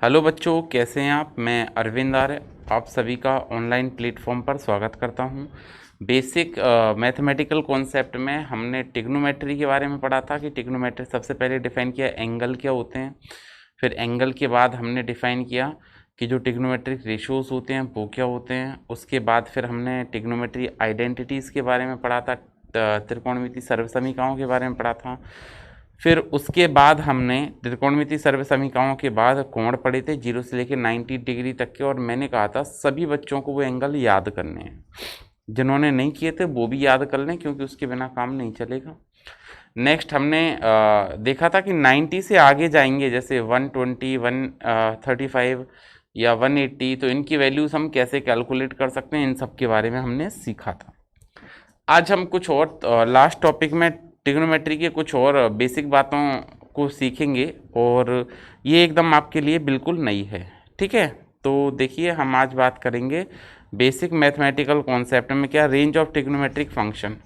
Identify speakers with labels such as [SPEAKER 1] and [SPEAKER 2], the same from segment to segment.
[SPEAKER 1] Hello बच्चों, कैसे हैं आप। मैं अरविंद आर्य आप सभी का ऑनलाइन प्लेटफॉर्म पर स्वागत करता हूं। बेसिक मैथमेटिकल कॉन्सेप्ट में हमने ट्रिग्नोमेट्री के बारे में पढ़ा था कि ट्रिग्नोमेट्री सबसे पहले डिफाइन किया एंगल क्या होते हैं। फिर एंगल के बाद हमने डिफाइन किया कि जो ट्रिग्नोमेट्रिक रेशियोज होते हैं वो क्या होते हैं। उसके बाद फिर हमने ट्रिग्नोमेट्री आइडेंटिटीज़ के बारे में पढ़ा था, त्रिकोणमिति सर्वसमीकरणों के बारे में पढ़ा था। फिर उसके बाद हमने त्रिकोणमिति सर्वसमीकरणों के बाद कोण पढ़े थे 0 से लेकर 90 डिग्री तक के, और मैंने कहा था सभी बच्चों को वो एंगल याद करने हैं। जिन्होंने नहीं किए थे वो भी याद कर लें, क्योंकि उसके बिना काम नहीं चलेगा। नेक्स्ट हमने देखा था कि 90 से आगे जाएंगे, जैसे 120, 135 या 180, तो इनकी वैल्यूज़ हम कैसे कैलकुलेट कर सकते हैं, इन सब के बारे में हमने सीखा था। आज हम कुछ और लास्ट टॉपिक में ट्रिग्नोमेट्री के कुछ और बेसिक बातों को सीखेंगे, और ये एकदम आपके लिए बिल्कुल नई है। ठीक है, तो देखिए हम आज बात करेंगे बेसिक मैथमेटिकल कॉन्सेप्ट में क्या रेंज ऑफ ट्रिग्नोमेट्रिक फंक्शन।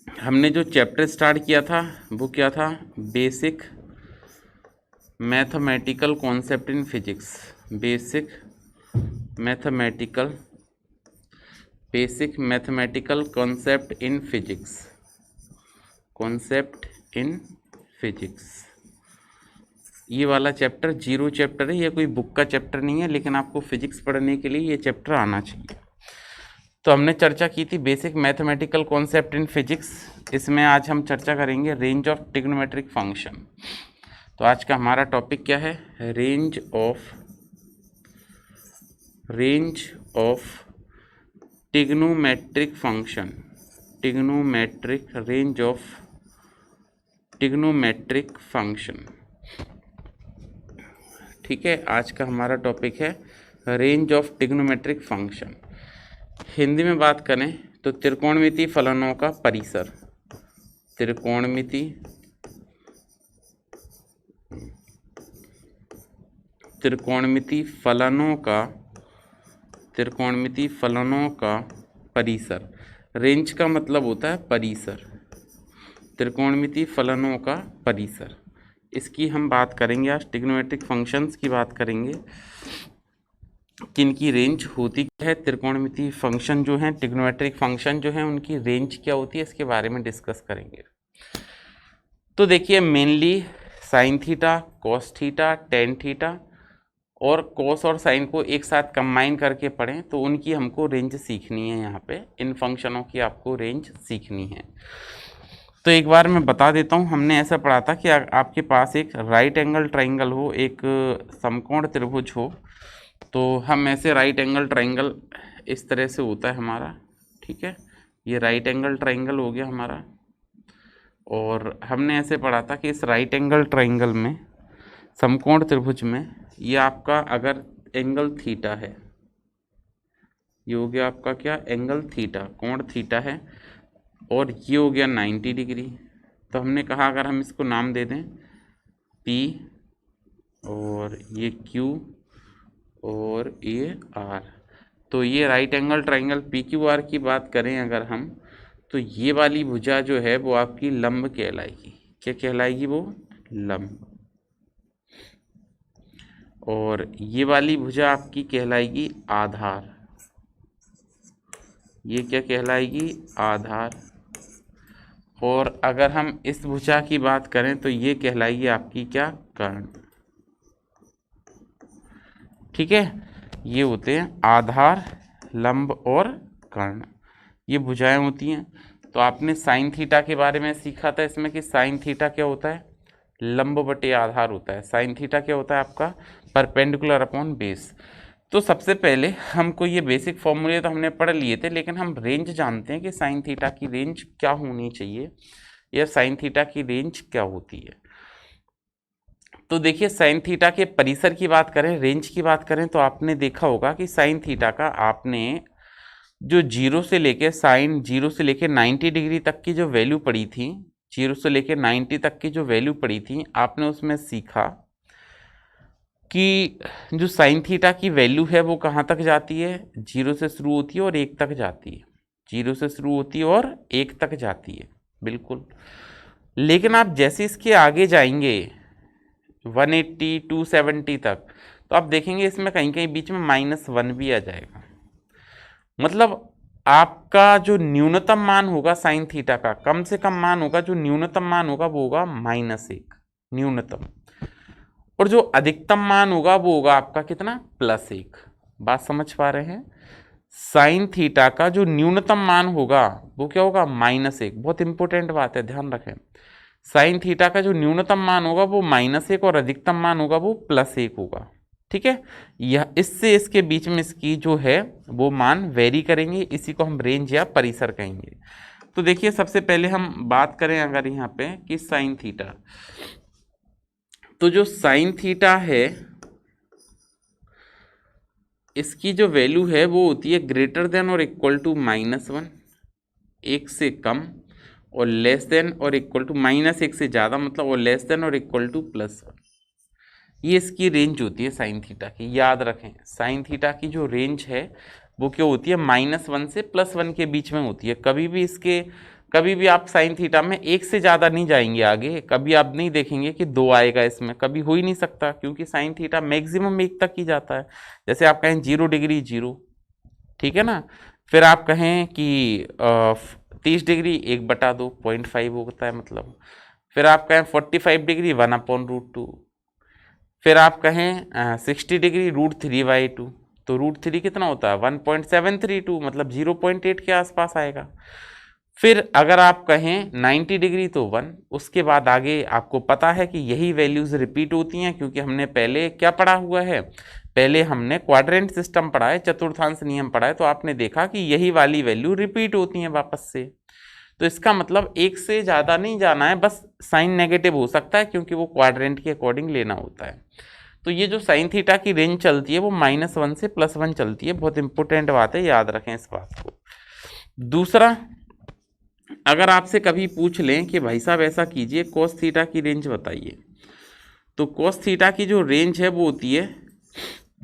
[SPEAKER 1] हमने जो चैप्टर स्टार्ट किया था वो क्या था, basic mathematical concept in physics. Basic mathematical concept in physics. ये वाला चैप्टर 0 चैप्टर है, ये कोई बुक का चैप्टर नहीं है, लेकिन आपको फिजिक्स पढ़ने के लिए ये चैप्टर आना चाहिए। तो हमने चर्चा की थी basic mathematical concept in physics. इसमें आज हम चर्चा करेंगे रेंज ऑफ ट्रिग्नोमेट्रिक फंक्शन। तो आज का हमारा टॉपिक क्या है, range of trigonometric function. Range of trigonometric function. ठीक है, आज का हमारा टॉपिक है range of trigonometric function. Hindi में बात करें तो त्रिकोणमिति फलनों का परिसर। त्रिकोणमिति फलनों का परिसर। रेंज का मतलब होता है परिसर, त्रिकोणमिति फलनों का परिसर। इसकी हम बात करेंगे आज, ट्रिग्नोमेट्रिक फंक्शंस की बात करेंगे, किनकी रेंज होती है। त्रिकोणमिति फंक्शन जो हैं, ट्रिग्नोमेट्रिक फंक्शन जो हैं, उनकी रेंज क्या होती है, इसके बारे में डिस्कस करेंगे। तो देखिए mainly sine theta, cos theta, tan theta और कॉस और साइन को एक साथ कंबाइन करके पढ़ें तो उनकी हमको रेंज सीखनी है। यहाँ पे इन फंक्शनों की आपको रेंज सीखनी है। तो एक बार मैं बता देता हूँ, हमने ऐसा पढ़ा था कि आपके पास एक राइट एंगल ट्राइंगल हो, एक समकोण त्रिभुज हो, तो हम ऐसे राइट एंगल ट्राइंगल इस तरह से होता है हमारा। ठीक है, ये राइट एंगल ट्राइंगल हो गया हमारा, और हमने ऐसे पढ़ा था कि इस राइट एंगल ट्राइंगल में, समकोण त्रिभुज में, ये आपका अगर एंगल थीटा है, ये हो गया आपका क्या, एंगल थीटा, कोण थीटा है, और ये हो गया 90 डिग्री। तो हमने कहा अगर हम इसको नाम दे दें P और ये Q और ये R, तो ये राइट एंगल ट्राइंगल PQR की बात करें अगर हम, तो ये वाली भुजा जो है वो आपकी लंब कहलाएगी। क्या कहलाएगी, वो लंब। और ये वाली भुजा आपकी कहलाएगी आधार। ये क्या कहलाएगी, आधार। और अगर हम इस भुजा की बात करें तो ये कहलाएगी आपकी क्या, कर्ण। ठीक है, ये होते हैं आधार, लंब और कर्ण, ये भुजाएं होती हैं। तो आपने साइन थीटा के बारे में सीखा था इसमें कि साइन थीटा क्या होता है, लंब बटे आधार होता है। साइन थीटा क्या होता है आपका, परपेंडिकुलर अपॉन बेस। तो सबसे पहले हमको ये बेसिक फॉर्मूले तो हमने पढ़ लिए थे, लेकिन हम रेंज जानते हैं कि साइन थीटा की रेंज क्या होनी चाहिए, या साइन थीटा की रेंज क्या होती है। तो देखिए साइन थीटा के परिसर की बात करें, रेंज की बात करें, तो आपने देखा होगा कि साइन थीटा का आपने जो 0 से लेके 90 डिग्री तक की जो वैल्यू पड़ी थी, 0 से लेके 90 तक की जो वैल्यू पड़ी थी, आपने उसमें सीखा कि जो साइन थीटा की वैल्यू है वो कहाँ तक जाती है, 0 से शुरू होती है और 1 तक जाती है। 0 से शुरू होती है और 1 तक जाती है, बिल्कुल। लेकिन आप जैसे इसके आगे जाएंगे, 180 270 तक, तो आप देखेंगे इसमें कहीं कहीं बीच में -1 भी आ जाएगा। मतलब आपका जो न्यूनतम मान होगा साइन थीटा का, कम से कम मान होगा, जो न्यूनतम मान होगा वो होगा -1 न्यूनतम, और जो अधिकतम मान होगा वो होगा आपका कितना, +1। बात समझ पा रहे हैं? साइन थीटा का जो न्यूनतम मान होगा वो क्या होगा, -1। बहुत इंपॉर्टेंट बात है, ध्यान रखें। साइन थीटा का जो न्यूनतम मान होगा वो -1 और अधिकतम मान होगा वो +1 होगा। ठीक है, यह इससे इसके बीच में इसकी जो है वो मान वेरी करेंगे, इसी को हम रेंज या परिसर कहेंगे। तो देखिए सबसे पहले हम बात करें अगर यहाँ पे कि साइन थीटा, तो जो साइन थीटा है इसकी जो वैल्यू है वो होती है ग्रेटर देन और इक्वल टू -1, 1 से कम, और लेस देन और इक्वल टू -1 से ज़्यादा, मतलब और लेस देन और इक्वल टू +1। ये इसकी रेंज होती है साइन थीटा की। याद रखें साइन थीटा की जो रेंज है वो क्या होती है, -1 से +1 के बीच में होती है। कभी भी आप साइन थीटा में 1 से ज़्यादा नहीं जाएंगे आगे, कभी आप नहीं देखेंगे कि 2 आएगा, इसमें कभी हो ही नहीं सकता, क्योंकि साइन थीटा मैक्सिमम 1 तक ही जाता है। जैसे आप कहें 0 डिग्री 0, ठीक है ना, फिर आप कहें कि 30 डिग्री 1/2 0.5 होता है मतलब, फिर आप कहें 45 डिग्री 1/√2, फिर आप कहें 60 डिग्री √3/2, तो √3 कितना होता है 1.732, मतलब 0.8 के आसपास आएगा। फिर अगर आप कहें 90 डिग्री तो 1, उसके बाद आगे आपको पता है कि यही वैल्यूज रिपीट होती हैं, क्योंकि हमने पहले क्या पढ़ा हुआ है, पहले हमने क्वाड्रेंट सिस्टम पढ़ा है, चतुर्थांश नियम पढ़ा है, तो आपने देखा कि यही वाली वैल्यू रिपीट होती हैं वापस से। तो इसका मतलब 1 से ज़्यादा नहीं जाना है, बस साइन नेगेटिव हो सकता है क्योंकि वो क्वाड्रेंट के अकॉर्डिंग लेना होता है। तो ये जो साइन थीटा की रेंज चलती है वो -1 से +1 चलती है। बहुत इंपॉर्टेंट बात है, याद रखें इस बात को। दूसरा, अगर आपसे कभी पूछ लें कि भाई साहब ऐसा कीजिए कोस थीटा की रेंज बताइए, तो कोस थीटा की जो रेंज है वो होती है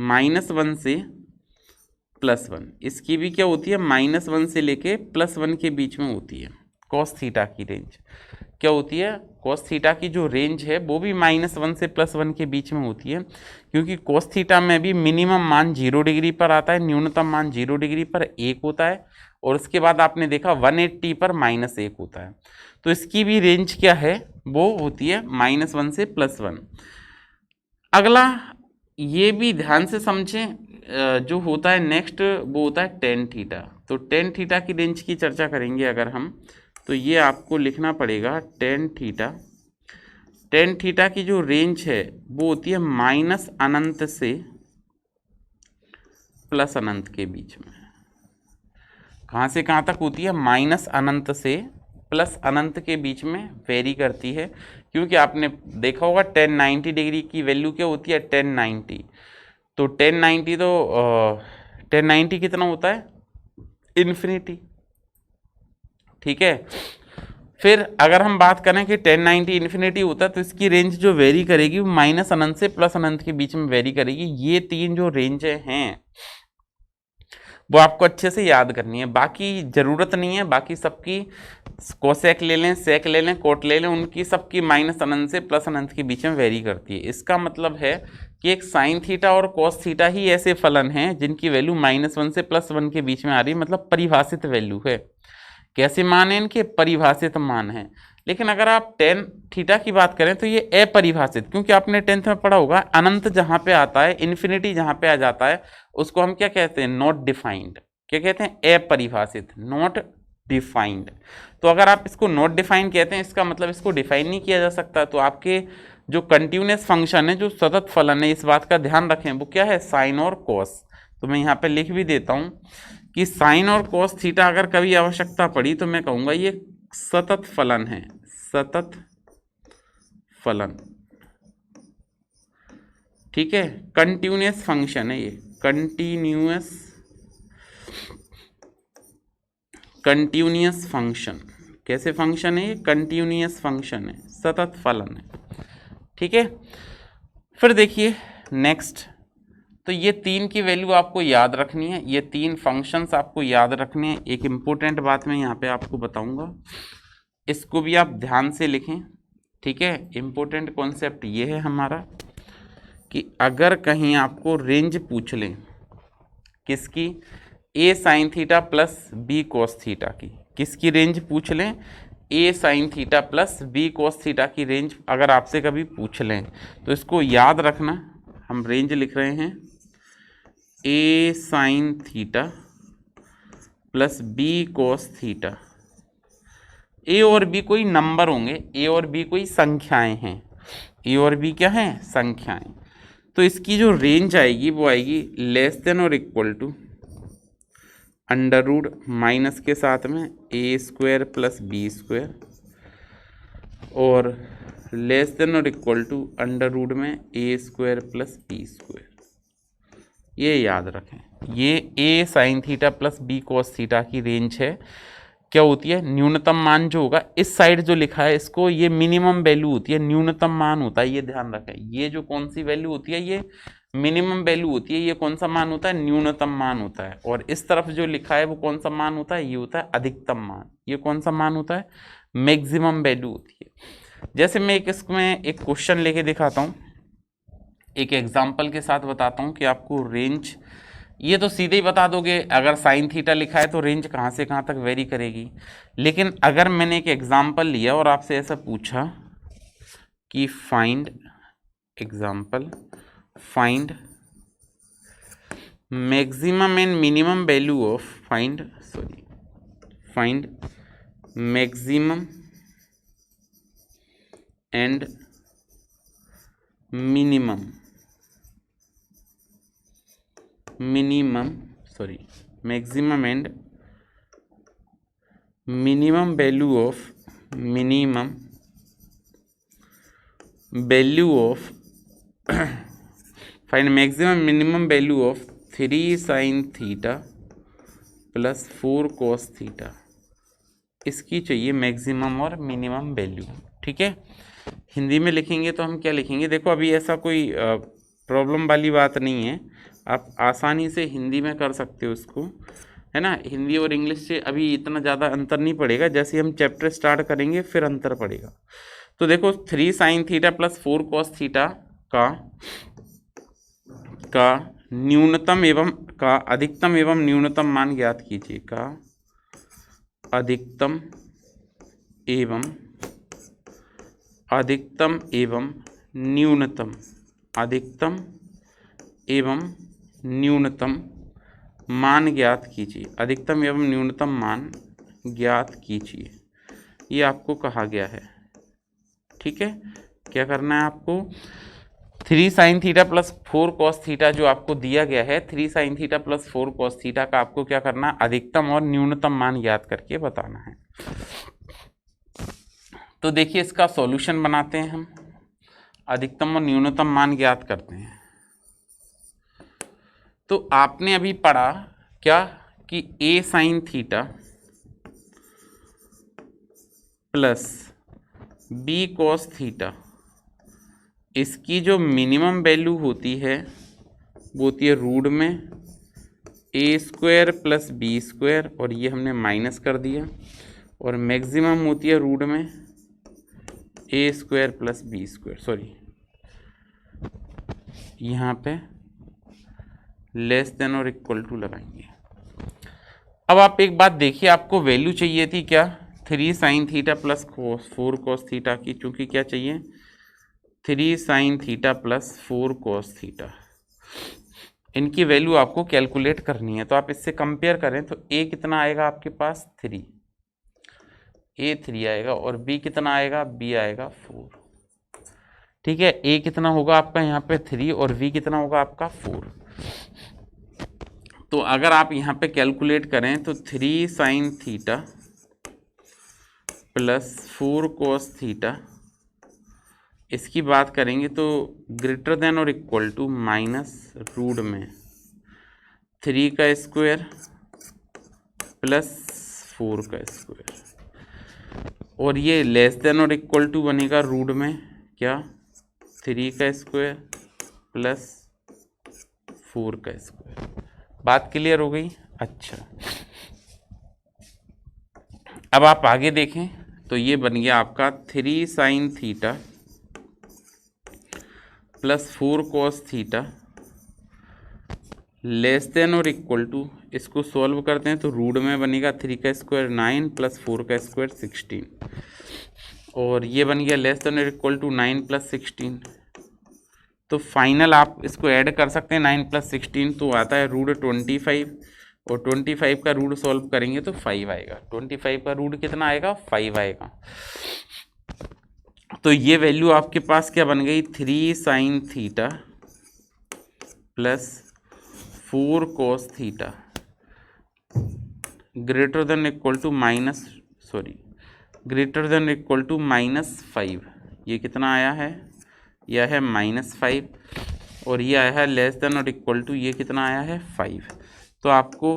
[SPEAKER 1] -1 से +1। इसकी भी क्या होती है, -1 से लेके +1 के बीच में होती है। कॉस थीटा की रेंज क्या होती है, कॉस थीटा की जो रेंज है वो भी -1 से +1 के बीच में होती है, क्योंकि कॉस थीटा में भी मिनिमम मान 0 डिग्री पर आता है, न्यूनतम मान 0 डिग्री पर 1 होता है, और उसके बाद आपने देखा 180 पर -1 होता है। तो इसकी भी रेंज क्या है, वो होती है -1 से +1। अगला ये भी ध्यान से समझें, जो होता है नेक्स्ट वो होता है टेन थीटा। तो टेन थीटा की रेंज की चर्चा करेंगे अगर हम, तो ये आपको लिखना पड़ेगा टेन थीटा। टेन थीटा की जो रेंज है वो होती है -अनंत से +अनंत के बीच में। कहाँ से कहाँ तक होती है, -अनंत से +अनंत के बीच में वेरी करती है, क्योंकि आपने देखा होगा 1090 डिग्री की वैल्यू क्या होती है 1090। तो 1090 तो 1090 कितना होता है, इन्फिनिटी। ठीक है, फिर अगर हम बात करें कि 1090 इन्फिनिटी होता है तो इसकी रेंज जो वेरी करेगी वो -अनंत से +अनंत के बीच में वेरी करेगी। ये तीन जो रेंजें हैं वो आपको अच्छे से याद करनी है, बाकी ज़रूरत नहीं है, बाकी सबकी कोसेक ले लें, सेक ले लें, कोट ले लें, उनकी सबकी -अनंत से +अनंत के बीच में वेरी करती है। इसका मतलब है कि एक साइन थीटा और कॉस थीटा ही ऐसे फलन हैं जिनकी वैल्यू -1 से +1 के बीच में आ रही है, मतलब परिभाषित वैल्यू है। कैसे मान है इनके, परिभाषित मान है। लेकिन अगर आप टेन थीटा की बात करें तो ये अपरिभाषित, क्योंकि आपने 10th में पढ़ा होगा अनंत जहाँ पे आता है, इन्फिनिटी जहाँ पे आ जाता है, उसको हम क्या कहते हैं, नॉट डिफाइंड। क्या कहते हैं, अपरिभाषित, नॉट डिफाइंड। तो अगर आप इसको नॉट डिफाइंड कहते हैं, इसका मतलब इसको डिफाइन नहीं किया जा सकता। तो आपके जो कंटिन्यूअस फंक्शन है, जो सतत फलन है, इस बात का ध्यान रखें, वो क्या है, साइन और कॉस। तो मैं यहाँ पे लिख भी देता हूँ कि साइन और कॉस थीटा अगर कभी आवश्यकता पड़ी तो मैं कहूँगा ये सतत फलन है, सतत फलन। ठीक है, कंटिन्यूअस फंक्शन है ये, कंटिन्यूअस फंक्शन। कैसे फंक्शन है ये, कंटिन्यूअस फंक्शन है, सतत फलन है। ठीक है, फिर देखिए नेक्स्ट, तो ये तीन की वैल्यू आपको याद रखनी है, ये तीन फंक्शंस आपको याद रखने हैं। एक इम्पोर्टेंट बात मैं यहाँ पे आपको बताऊंगा, इसको भी आप ध्यान से लिखें। ठीक है, इम्पोर्टेंट कॉन्सेप्ट ये है हमारा कि अगर कहीं आपको रेंज पूछ लें किसकी, A sine theta plus B cos theta की, किसकी रेंज पूछ लें, A sine theta plus B cos theta की रेंज अगर आपसे कभी पूछ लें तो इसको याद रखना, हम रेंज लिख रहे हैं A sine theta plus B cos theta. A और बी कोई नंबर होंगे, ए और बी कोई संख्याएं हैं, ए और बी क्या हैं, संख्याएं। तो इसकी जो रेंज आएगी वो आएगी लेस देन और equal to under root minus के साथ में a square plus b square, और लेस देन और इक्वल टू अंडर रूट में a square plus b square. ये याद रखें, ये a sine theta plus B cos theta की रेंज है, क्या होती है, न्यूनतम मान जो होगा इस साइड जो लिखा है इसको, ये मिनिमम वैल्यू होती है, न्यूनतम मान होता है, ये ध्यान रखें। ये जो कौन सी वैल्यू होती है, ये मिनिमम वैल्यू होती है, ये कौन सा मान होता है, न्यूनतम मान होता है। और इस तरफ जो लिखा है वो कौन सा मान होता है, ये होता है अधिकतम मान। ये कौन सा मान होता है, मैक्सिमम वैल्यू होती है। जैसे मैं इसमें एक क्वेश्चन लेके दिखाता हूँ, एक एग्जाम्पल के साथ बताता हूँ कि आपको रेंज, ये तो सीधे ही बता दोगे अगर साइन थीटा लिखा है तो रेंज कहाँ से कहाँ तक वेरी करेगी। लेकिन अगर मैंने एक एग्जाम्पल लिया और आपसे ऐसा पूछा कि find example, find maximum and minimum value of, find maximum and maximum and minimum value of find maximum minimum value of 3 sine theta plus 4 cos theta, इसकी चाहिए मैक्सिमम और मिनिमम वैल्यू। ठीक है, हिंदी में लिखेंगे तो हम क्या लिखेंगे, देखो अभी ऐसा कोई प्रॉब्लम वाली बात नहीं है, आप आसानी से हिंदी में कर सकते हो इसको, है ना। हिंदी और इंग्लिश से अभी इतना ज़्यादा अंतर नहीं पड़ेगा, जैसे हम चैप्टर स्टार्ट करेंगे फिर अंतर पड़ेगा। तो देखो 3 sine theta plus 4 cos theta का न्यूनतम एवं का अधिकतम एवं न्यूनतम मान ज्ञात कीजिए, का अधिकतम एवं न्यूनतम मान ज्ञात कीजिए, अधिकतम एवं न्यूनतम मान ज्ञात कीजिए, ये आपको कहा गया है। ठीक है, क्या करना है आपको, 3 sine theta plus 4 cos theta जो आपको दिया गया है, 3 sine theta plus 4 cos theta का आपको क्या करना है, अधिकतम और न्यूनतम मान ज्ञात करके बताना है। तो देखिए इसका सॉल्यूशन बनाते हैं हम, अधिकतम और न्यूनतम मान ज्ञात करते हैं। तो आपने अभी पढ़ा क्या कि a sine theta plus B cos theta, इसकी जो मिनिमम वैल्यू होती है वो होती है रूट में a square plus b square, और ये हमने माइनस कर दिया, और मैक्सिमम होती है रूट में a square plus b square, sorry यहाँ पे लेस देन और इक्वल टू लगाएंगे। अब आप एक बात देखिए, आपको वैल्यू चाहिए थी क्या, 3 sine theta plus 4 cos theta की, चूंकि क्या चाहिए, 3 sine theta plus 4 cos theta, इनकी वैल्यू आपको कैलकुलेट करनी है। तो आप इससे कंपेयर करें तो ए कितना आएगा आपके पास 3, ए 3 आएगा, और बी कितना आएगा, बी आएगा 4। ठीक है, ए कितना होगा आपका यहाँ पे 3 और बी कितना होगा आपका 4। तो अगर आप यहाँ पे कैलकुलेट करें तो 3 sine theta plus 4 cos theta, इसकी बात करेंगे तो ग्रेटर देन और इक्वल टू माइनस रूट में 3 का स्क्वायर प्लस 4 का स्क्वायर, और ये लेस देन और इक्वल टू बनेगा रूट में क्या, 3 का स्क्वायर प्लस 4 का स्क्वायर। बात क्लियर हो गई। अच्छा, अब आप आगे देखें, तो ये बन गया आपका 3 sine theta plus 4 cos theta less than और इक्वल टू, इसको सॉल्व करते हैं तो रूट में बनेगा 3 का स्क्वायर 9 प्लस 4 का स्क्वायर 16, और ये बन गया लेस देन और इक्वल टू 9 प्लस 16। तो फाइनल आप इसको ऐड कर सकते हैं 9 प्लस 16, तो आता है रूट 25, और 25 का रूट सॉल्व करेंगे तो 5 आएगा। 25 का रूट कितना आएगा? 5 आएगा। तो ये वैल्यू आपके पास क्या बन गई? 3 sine theta plus 4 cos theta greater than equal to -5। ये कितना आया है? यह है -5, और ये आया है लेस देन और इक्वल टू, ये कितना आया है? 5। तो आपको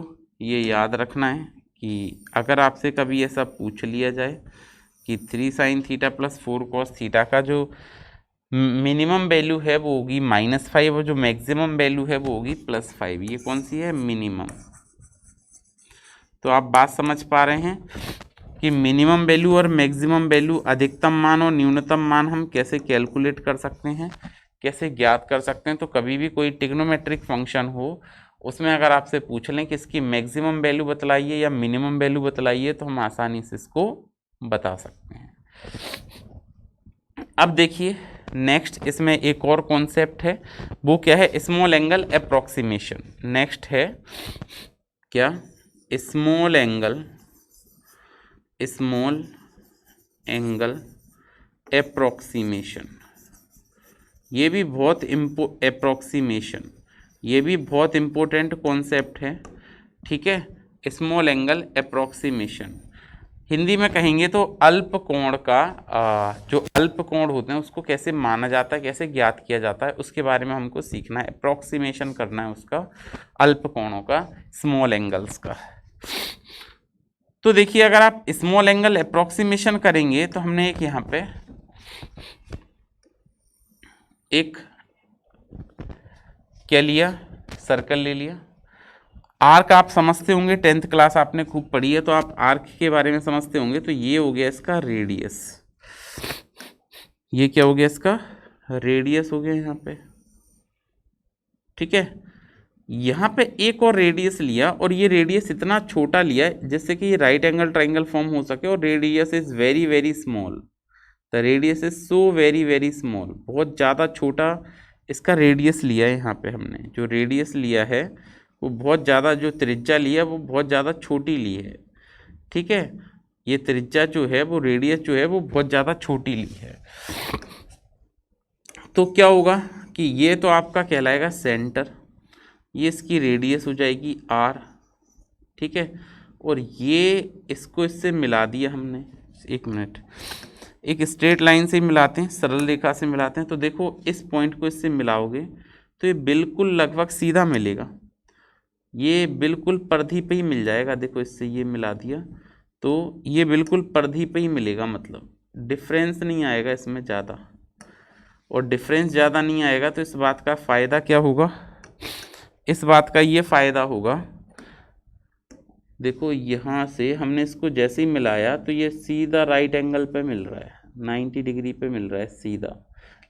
[SPEAKER 1] ये याद रखना है कि अगर आपसे कभी ऐसा पूछ लिया जाए कि 3 sine theta plus 4 cos theta का जो मिनिमम वैल्यू है वो होगी -5, और जो मैक्सिमम वैल्यू है वो होगी +5। ये कौन सी है? मिनिमम। तो आप बात समझ पा रहे हैं कि मिनिमम वैल्यू और मैक्सिमम वैल्यू, अधिकतम मान और न्यूनतम मान हम कैसे कैलकुलेट कर सकते हैं, कैसे ज्ञात कर सकते हैं। तो कभी भी कोई ट्रिग्नोमेट्रिक फंक्शन हो, उसमें अगर आपसे पूछ लें कि इसकी मैक्सिमम वैल्यू बतलाइए या मिनिमम वैल्यू बतलाइए, तो हम आसानी से इसको बता सकते हैं। अब देखिए नेक्स्ट इसमें एक और कॉन्सेप्ट है, वो क्या है? Small angle approximation. नेक्स्ट है क्या? Small angle approximation. ये भी बहुत इम्पोर्टेंट कॉन्सेप्ट है, ठीक है। स्मॉल एंगल अप्रोक्सीमेशन हिंदी में कहेंगे तो अल्प कोण का, जो अल्प कोण होते हैं उसको कैसे माना जाता है, कैसे ज्ञात किया जाता है, उसके बारे में हमको सीखना है। अप्रोक्सीमेशन करना है उसका, अल्प कोणों का, स्मॉल एंगल्स का। तो देखिए अगर आप स्मॉल एंगल अप्रोक्सीमेशन करेंगे तो हमने एक यहाँ पे एक क्या लिया? सर्कल ले लिया। आर्क आप समझते होंगे, 10th क्लास आपने खूब पढ़ी है, तो आप आर्क के बारे में समझते होंगे। तो ये हो गया इसका रेडियस, ये क्या हो गया? इसका रेडियस हो गया यहाँ पे, ठीक है। यहाँ पे एक और रेडियस लिया, और ये रेडियस इतना छोटा लिया जिससे कि ये राइट एंगल ट्राइंगल फॉर्म हो सके, और radius is very very small. The radius is so very very small, बहुत ज़्यादा छोटा इसका रेडियस लिया है। यहाँ पे हमने जो रेडियस लिया है वो बहुत ज़्यादा, जो त्रिज्या लिया वो बहुत ज़्यादा छोटी ली है, ठीक है। ये त्रिज्या जो है, वो रेडियस जो है वो बहुत ज़्यादा छोटी ली है। तो क्या होगा कि ये तो आपका कहलाएगा सेंटर, ये इसकी रेडियस हो जाएगी r, ठीक है। और ये इसको इससे मिला दिया हमने, एक मिनट, एक स्ट्रेट लाइन से मिलाते हैं, सरल रेखा से मिलाते हैं। तो देखो इस पॉइंट को इससे मिलाओगे तो ये बिल्कुल लगभग सीधा मिलेगा, ये बिल्कुल परिधि पे ही मिल जाएगा। देखो इससे ये मिला दिया तो ये बिल्कुल परिधि पे ही मिलेगा, मतलब डिफरेंस नहीं आएगा इसमें ज़्यादा। और डिफरेंस ज़्यादा नहीं आएगा तो इस बात का फ़ायदा क्या होगा? इस बात का ये फ़ायदा होगा, देखो यहाँ से हमने इसको जैसे ही मिलाया तो ये सीधा राइट एंगल पे मिल रहा है, 90 डिग्री पे मिल रहा है सीधा।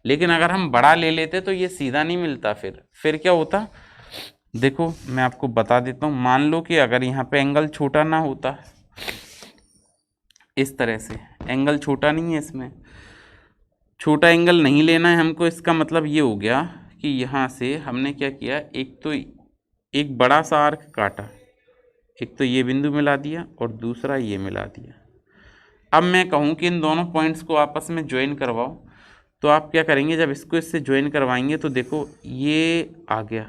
[SPEAKER 1] लेकिन अगर हम बड़ा ले लेते तो ये सीधा नहीं मिलता, फिर क्या होता? देखो मैं आपको बता देता हूँ। मान लो कि अगर यहाँ पे एंगल छोटा ना होता, इस तरह से एंगल छोटा नहीं है, इसमें छोटा एंगल नहीं लेना है हमको। इसका मतलब ये हो गया कि यहाँ से हमने क्या किया, एक तो एक बड़ा सा आर्क काटा, एक तो ये बिंदु मिला दिया और दूसरा ये मिला दिया। अब मैं कहूँ कि इन दोनों पॉइंट्स को आपस में ज्वाइन करवाओ, तो आप क्या करेंगे? जब इसको इससे ज्वाइन करवाएंगे तो देखो ये आ गया,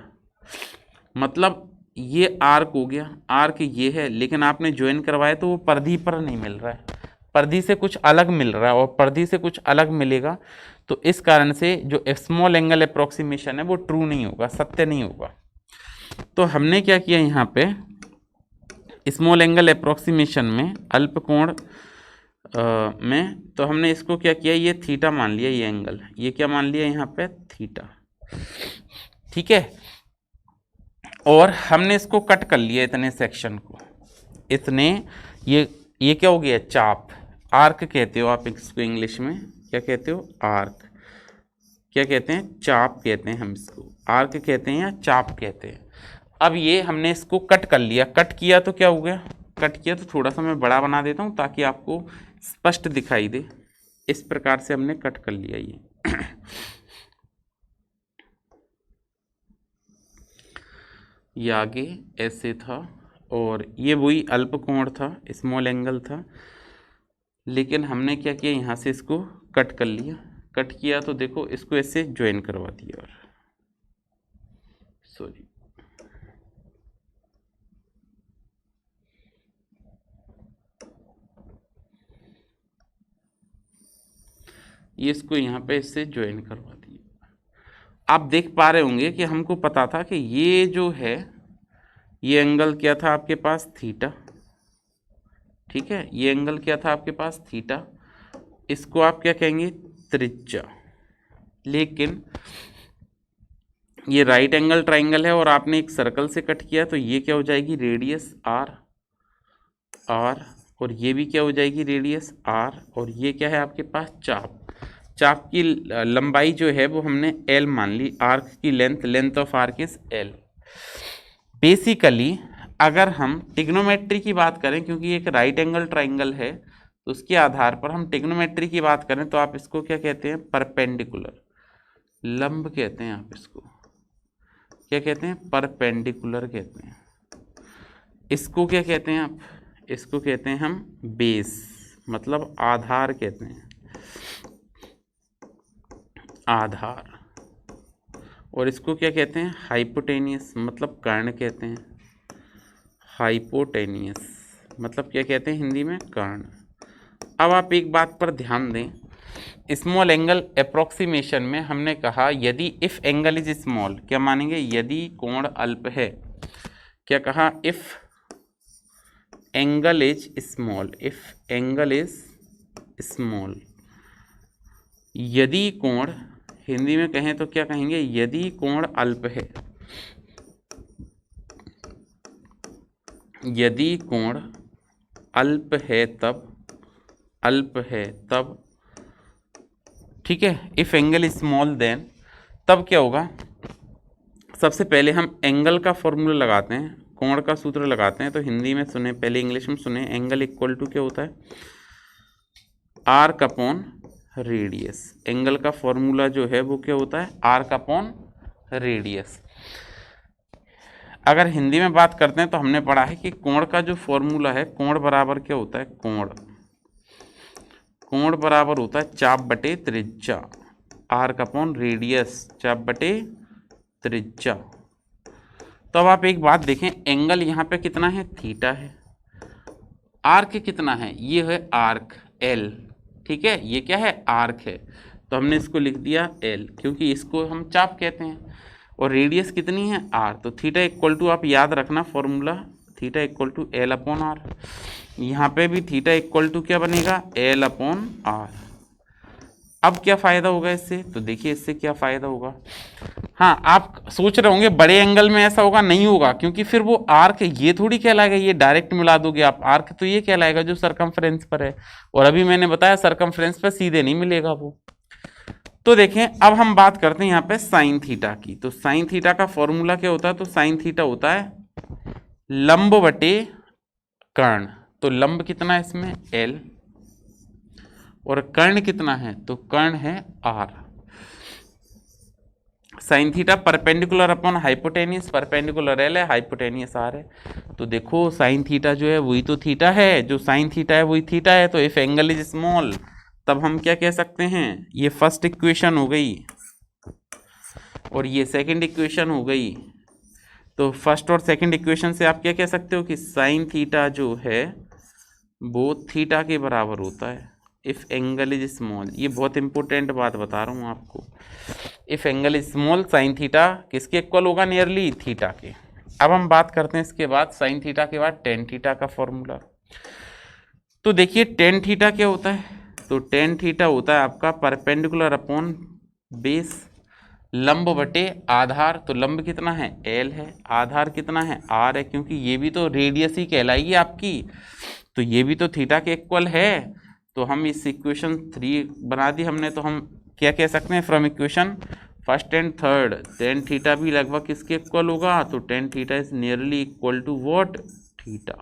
[SPEAKER 1] मतलब ये आर्क हो गया, आर्क ये है, लेकिन आपने ज्वाइन करवाया तो वो परिधि पर नहीं मिल रहा है, परिधि से कुछ अलग मिल रहा है, और परिधि से कुछ अलग मिलेगा तो इस कारण से जो स्मॉल एंगल अप्रोक्सीमेशन है वो ट्रू नहीं होगा, सत्य नहीं होगा। तो हमने क्या किया यहाँ पे, स्मॉल एंगल अप्रोक्सीमेशन में, अल्प कोण में, तो हमने इसको क्या किया, ये थीटा मान लिया, ये एंगल, ये क्या मान लिया यहाँ पे? थीटा, ठीक है। और हमने इसको कट कर लिया, इतने सेक्शन को, इतने, ये क्या हो गया? चाप। आर्क कहते हो आप इसको इंग्लिश में, क्या कहते हो, आर्क। क्या कहते हैं, चाप कहते हैं हम इसको, आर्क कहते हैं या चाप कहते हैं। अब ये हमने इसको कट कर लिया, कट किया तो क्या हो गया, कट किया तो थोड़ा सा मैं बड़ा बना देता हूँ ताकि आपको स्पष्ट दिखाई दे। इस प्रकार से हमने कट कर लिया ये आगे ऐसे था, और ये वही अल्पकोण था, स्मॉल एंगल था, लेकिन हमने क्या किया, यहाँ से इसको कट कर लिया। कट किया तो देखो इसको ऐसे ज्वाइन करवा दिया, और सॉरी ये इसको यहाँ पे इससे ज्वाइन करवा दिया। आप देख पा रहे होंगे कि हमको पता था कि ये जो है ये एंगल क्या था आपके पास, थीटा। ठीक है, ये एंगल क्या था आपके पास, थीटा। इसको आप क्या कहेंगे, त्रिज्या। लेकिन ये राइट एंगल ट्राइंगल है और आपने एक सर्कल से कट किया, तो ये क्या हो जाएगी, रेडियस आर, आर, और ये भी क्या हो जाएगी, रेडियस आर, और ये क्या है आपके पास, चाप। चाप की लंबाई जो है वो हमने एल मान ली, आर्क की length, length of arc is L. Basically अगर हम टिग्नोमेट्री की बात करें, क्योंकि एक राइट एंगल ट्राइंगल है, तो उसके आधार पर हम टिग्नोमेट्री की बात करें तो आप इसको क्या कहते हैं, परपेंडिकुलर, लंब कहते हैं। आप इसको क्या कहते हैं, परपेंडिकुलर कहते हैं। इसको क्या कहते हैं आप, इसको कहते हैं हम बेस, मतलब आधार कहते हैं, आधार। और इसको क्या कहते हैं, हाइपोटेनियस, मतलब कर्ण कहते हैं। हाइपोटेनियस मतलब क्या कहते हैं हिंदी में, कर्ण। अब आप एक बात पर ध्यान दें, स्मॉल एंगल अप्रोक्सीमेशन में हमने कहा यदि इफ एंगल इज स्मॉल, क्या मानेंगे, यदि कोण अल्प है। क्या कहा, if angle is small, if angle is small, यदि कोण, हिंदी में कहें तो क्या कहेंगे, यदि कोण अल्प है, यदि कोण अल्प है तब, अल्प है तब, ठीक है, इफ एंगल स्मॉल देन, तब क्या होगा, सबसे पहले हम एंगल का फॉर्मूला लगाते हैं, कोण का सूत्र लगाते हैं। तो हिंदी में सुने, पहले इंग्लिश में सुने, एंगल इक्वल टू क्या होता है, आर्क अपॉन रेडियस। एंगल का फॉर्मूला जो है वो क्या होता है, आर्क अपॉन रेडियस। अगर हिंदी में बात करते हैं तो हमने पढ़ा है कि कोण का जो फॉर्मूला है, कोण बराबर क्या होता है, कोण, कोण बराबर होता है चाप बटे त्रिज्या, आर्क अपॉन रेडियस, चाप बटे त्रिज्या। तो अब आप एक बात देखें, एंगल यहाँ पे कितना है, थीटा है, आर्क कितना है, ये है आर्क एल, ठीक है, ये क्या है, आर्क है, तो हमने इसको लिख दिया एल, क्योंकि इसको हम चाप कहते हैं, और रेडियस कितनी है, आर। तो थीटा इक्वल टू, आप याद रखना formula, theta equal to L upon R. यहाँ पे भी थीटा इक्वल टू क्या बनेगा, एल अपॉन आर। अब क्या फ़ायदा होगा इससे, तो देखिए इससे क्या फ़ायदा होगा। हाँ, आप सोच रहे होंगे बड़े एंगल में ऐसा होगा, नहीं होगा, क्योंकि फिर वो आर्क ये थोड़ी कहलाएगा, ये डायरेक्ट मिला दोगे आप, आर्क तो ये कहलाएगा जो सरकमफ्रेंस पर है, और अभी मैंने बताया सरकमफ्रेंस पर सीधे नहीं मिलेगा वो। तो देखें, अब हम बात करते हैं यहाँ पे साइन थीटा की। तो साइन थीटा का फॉर्मूला क्या होता है, तो साइन थीटा होता है लंब बटे कर्ण। तो लंब कितना है इसमें, एल, और कर्ण कितना है, तो कर्ण है R. Sine theta perpendicular upon hypotenuse, perpendicular L है, हाइपोटेनियस आर है। तो देखो साइन थीटा जो है वही तो थीटा है, जो साइन थीटा है वही थीटा है। तो इफ एंगल इज स्मॉल, तब हम क्या कह सकते हैं, ये फर्स्ट इक्वेशन हो गई और ये सेकंड इक्वेशन हो गई। तो फर्स्ट और सेकंड इक्वेशन से आप क्या कह सकते हो कि साइन थीटा जो है वो थीटा के बराबर होता है इफ एंगल इज स्मॉल। ये बहुत इंपॉर्टेंट बात बता रहा हूँ आपको, if angle is small sine theta किसके इक्वल होगा, नियरली थीटा के। अब हम बात करते हैं इसके बाद साइन थीटा के बाद टेन थीटा का फॉर्मूला। तो देखिए टेन थीटा क्या होता है, तो टेन थीटा होता है आपका परपेंडिकुलर अपॉन बेस, लंब बटे आधार। तो लंब कितना है, एल है, आधार कितना है, आर है, क्योंकि ये भी तो रेडियस ही कहलाएगी आपकी, तो ये भी तो थीटा के इक्वल है। तो हम इस इक्वेशन 3 बना दी हमने, तो हम क्या कह सकते हैं from equation first and third tan theta भी लगभग किसके इक्वल होगा, तो tan theta is nearly equal to what, theta.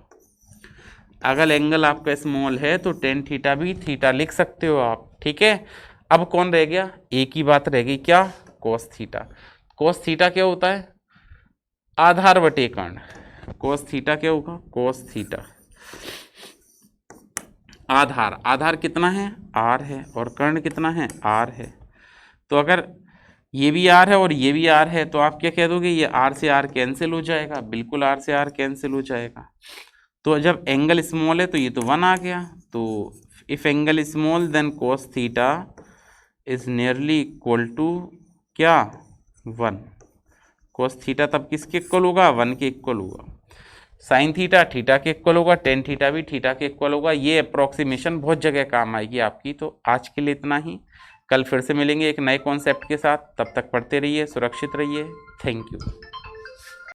[SPEAKER 1] अगर एंगल आपका स्मॉल है तो टेन थीटा भी थीटा लिख सकते हो आप, ठीक है। अब कौन रह गया, एक ही बात रह गई, क्या, कोस थीटा। कोस थीटा क्या होता है, आधार बटे कर्ण। कोस थीटा क्या होगा, कोस थीटा आधार, आधार कितना है, आर है, और कर्ण कितना है, आर है। तो अगर ये भी आर है और ये भी आर है तो आप क्या कह दोगे, ये आर से आर कैंसिल हो जाएगा, बिल्कुल आर से आर कैंसिल हो जाएगा। तो जब एंगल स्मॉल है तो ये तो 1 आ गया, तो if angle small then cos theta is nearly equal to क्या, 1। कोस थीटा तब किसके इक्वल होगा, 1 के इक्वल होगा। साइन थीटा थीटा के इक्वल होगा, टेन थीटा भी थीटा के इक्वल होगा। ये अप्रोक्सीमेशन बहुत जगह काम आएगी आपकी। तो आज के लिए इतना ही, कल फिर से मिलेंगे एक नए कॉन्सेप्ट के साथ। तब तक पढ़ते रहिए, सुरक्षित रहिए। Thank you.